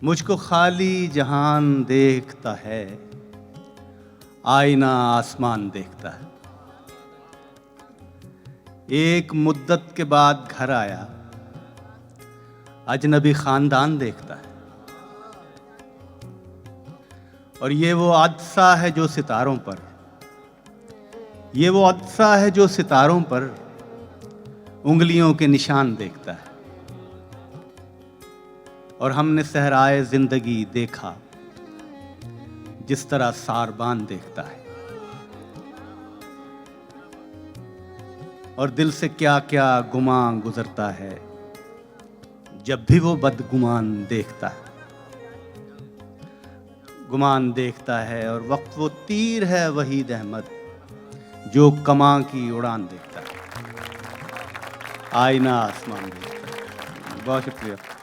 मुझको खाली जहान देखता है, आईना आसमान देखता है। एक मुद्दत के बाद घर आया, अजनबी खानदान देखता है। और ये वो हादसा है जो सितारों पर, ये वो हादसा है जो सितारों पर उंगलियों के निशान देखता है। और हमने सहराए जिंदगी देखा जिस तरह सारबान देखता है। और दिल से क्या क्या गुमान गुजरता है जब भी वो बदगुमान देखता है। गुमान देखता है और वक्त वो तीर है वहीद अहमद जो कमां की उड़ान देखता है। आईना आसमान देखता है। बहुत शुक्रिया।